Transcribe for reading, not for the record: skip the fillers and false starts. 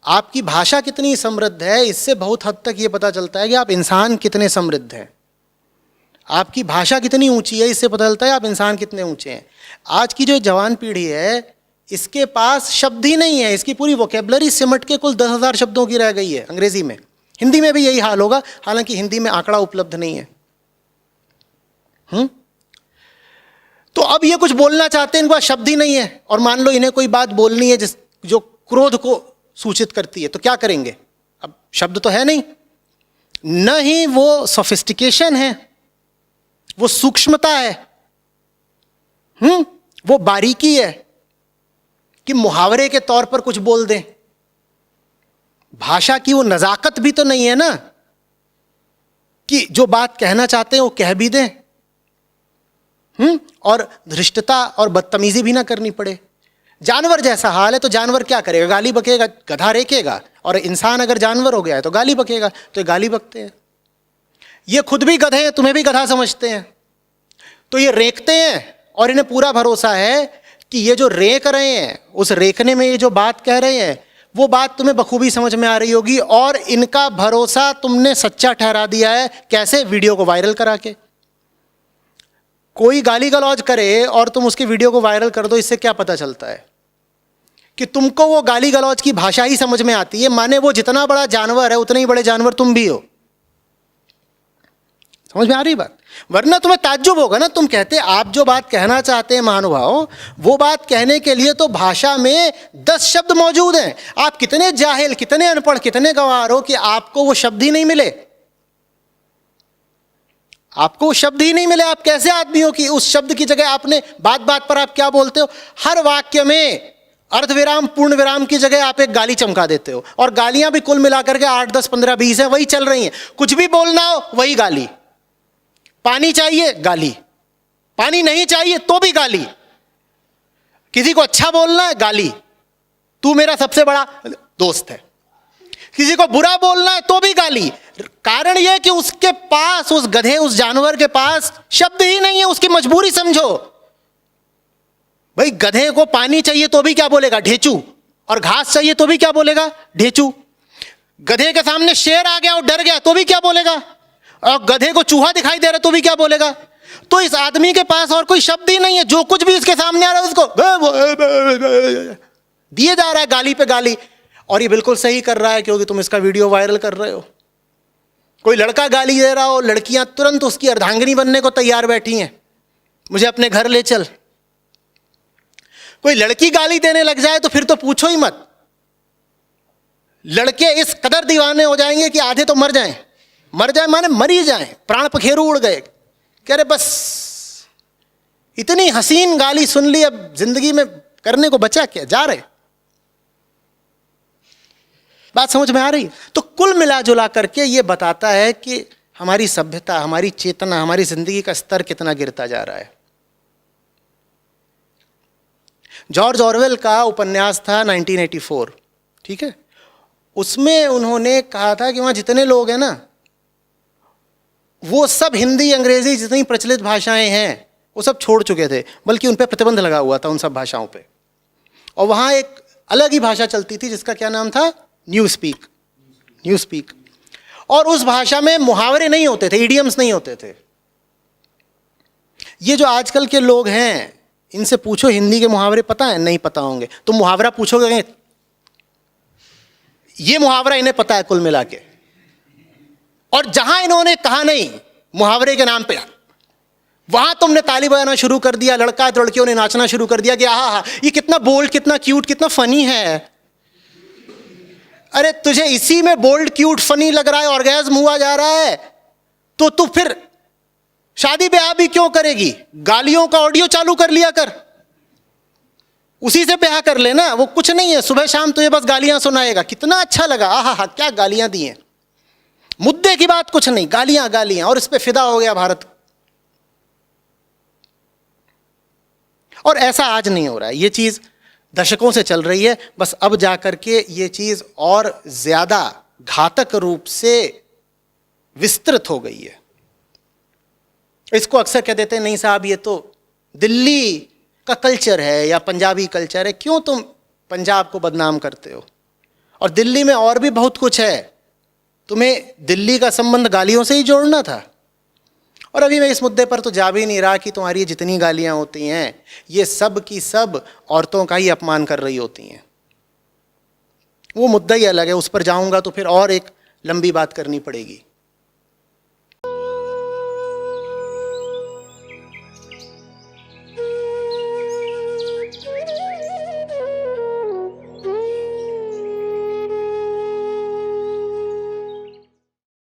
आपकी भाषा कितनी समृद्ध है, इससे बहुत हद तक ये पता चलता है कि आप इंसान कितने समृद्ध हैं। आपकी भाषा कितनी ऊंची है, इससे पता चलता है आप इंसान कितने ऊंचे हैं। आज की जो जवान पीढ़ी है, इसके पास शब्द ही नहीं है, इसकी पूरी वोकेबलरी सिमट के कुल 10,000 शब्दों की रह गई है अंग्रेजी में। हिंदी में भी यही हाल होगा, हालांकि हिंदी में आंकड़ा उपलब्ध नहीं है। तो अब ये कुछ बोलना चाहते हैं, इनके पास शब्द ही नहीं है, और मान लो इन्हें कोई बात बोलनी है जो क्रोध को सूचित करती है, तो क्या करेंगे? अब शब्द तो है नहीं, न ही वो सोफिस्टिकेशन है, वो सूक्ष्मता है, वो बारीकी है कि मुहावरे के तौर पर कुछ बोल दें। भाषा की वो नजाकत भी तो नहीं है ना कि जो बात कहना चाहते हैं वो कह भी दें, और धृष्टता और बदतमीजी भी ना करनी पड़े। जानवर जैसा हाल है, तो जानवर क्या करेगा? गाली बकेगा, गधा रेकेगा, और इंसान अगर जानवर हो गया है तो गाली बकेगा, तो ये गाली बकते हैं। ये खुद भी गधे हैं, तुम्हें भी गधा समझते हैं, तो ये रेकते हैं, और इन्हें पूरा भरोसा है कि ये जो रेक रहे हैं, उस रेकने में ये जो बात कह रहे हैं, वो बात तुम्हें बखूबी समझ में आ रही होगी, और इनका भरोसा तुमने सच्चा ठहरा दिया है। कैसे? वीडियो को वायरल करा के। कोई गाली गलौज करे और तुम उसकी वीडियो को वायरल कर दो, इससे क्या पता चलता है? कि तुमको वो गाली गलौज की भाषा ही समझ में आती है, माने वो जितना बड़ा जानवर है उतने ही बड़े जानवर तुम भी हो। समझ में आ रही बात? वरना तुम्हें ताज्जुब होगा ना, तुम कहते आप जो बात कहना चाहते हैं महानुभाव, वो बात कहने के लिए तो भाषा में 10 शब्द मौजूद हैं। आप कितने जाहिल, कितने अनपढ़, कितने गंवार हो कि आपको वो शब्द ही नहीं मिले। आपको वो शब्द ही नहीं मिले। आप कैसे आदमी हो कि उस शब्द की जगह आपने बात बात पर आप क्या बोलते हो? हर वाक्य में अर्धविराम पूर्ण विराम की जगह आप एक गाली चमका देते हो, और गालियां भी कुल मिलाकर के 8, 10, 15, 20 है, वही चल रही हैं। कुछ भी बोलना हो वही गाली। पानी चाहिए, गाली। पानी नहीं चाहिए तो भी गाली। किसी को अच्छा बोलना है, गाली। तू मेरा सबसे बड़ा दोस्त है। किसी को बुरा बोलना है तो भी गाली। कारण यह कि उसके पास, उस गधे, उस जानवर के पास शब्द ही नहीं है, उसकी मजबूरी समझो। भाई गधे को पानी चाहिए तो भी क्या बोलेगा? ढेचू। और घास चाहिए तो भी क्या बोलेगा? ढेचू। गधे के सामने शेर आ गया और डर गया तो भी क्या बोलेगा? और गधे को चूहा दिखाई दे रहा तो भी क्या बोलेगा? तो इस आदमी के पास और कोई शब्द ही नहीं है, जो कुछ भी इसके सामने आ रहा है उसको दिए जा रहा है, गाली पे गाली। और ये बिल्कुल सही कर रहा है, क्योंकि तुम इसका वीडियो वायरल कर रहे हो। कोई लड़का गाली दे रहा हो, लड़कियां तुरंत उसकी अर्धांगिनी बनने को तैयार बैठी हैं, मुझे अपने घर ले चल। कोई लड़की गाली देने लग जाए तो फिर तो पूछो ही मत। लड़के इस कदर दीवाने हो जाएंगे कि आधे तो मर जाएं। मर जाए माने मर ही जाएं, प्राण पखेरु उड़ गए। कह रहे बस इतनी हसीन गाली सुन ली, अब जिंदगी में करने को बचा क्या? जा रहे। बात समझ में आ रही? तो कुल मिला जुला करके ये बताता है कि हमारी सभ्यता, हमारी चेतना, हमारी जिंदगी का स्तर कितना गिरता जा रहा है। जॉर्ज ऑरवेल का उपन्यास था 1984, ठीक है? उसमें उन्होंने कहा था कि वहां जितने लोग हैं ना, वो सब हिंदी, अंग्रेजी, जितनी प्रचलित भाषाएं हैं वो सब छोड़ चुके थे, बल्कि उन पर प्रतिबंध लगा हुआ था उन सब भाषाओं पे। और वहाँ एक अलग ही भाषा चलती थी जिसका क्या नाम था? New speak. और उस भाषा में मुहावरे नहीं होते थे, इडियम्स नहीं होते थे। ये जो आजकल के लोग हैं, इनसे पूछो हिंदी के मुहावरे पता है? नहीं पता होंगे। तुम मुहावरा पूछोगे, ये मुहावरा इन्हें पता है कुल मिला के। और जहां इन्होंने कहा नहीं मुहावरे के नाम पे, वहां तुमने ताली बजाना शुरू कर दिया, लड़का लड़कियों ने नाचना शुरू कर दिया कि आहा ये कितना बोल्ड, कितना क्यूट, कितना फनी है। अरे तुझे इसी में बोल्ड, क्यूट, फनी लग रहा है, ऑर्गेज़्म हुआ जा रहा है, तो तू फिर शादी ब्याह भी क्यों करेगी? गालियों का ऑडियो चालू कर लिया कर, उसी से ब्याह कर लेना। वो कुछ नहीं है, सुबह शाम तुझे बस गालियां सुनाएगा। कितना अच्छा लगा, आहा क्या गालियां दी हैं। मुद्दे की बात कुछ नहीं, गालियां गालियां, और इस पे फिदा हो गया भारत। और ऐसा आज नहीं हो रहा है, ये चीज दशकों से चल रही है। बस अब जाकर के ये चीज और ज्यादा घातक रूप से विस्तृत हो गई है। इसको अक्सर कह देते हैं नहीं साहब ये तो दिल्ली का कल्चर है या पंजाबी कल्चर है। क्यों तुम पंजाब को बदनाम करते हो? और दिल्ली में और भी बहुत कुछ है। तुम्हें दिल्ली का संबंध गालियों से ही जोड़ना था। और अभी मैं इस मुद्दे पर तो जा भी नहीं रहा कि तुम्हारी जितनी गालियां होती हैं ये सब की सब औरतों का ही अपमान कर रही होती हैं। वो मुद्दा ही अलग है, उस पर जाऊंगा तो फिर और एक लंबी बात करनी पड़ेगी।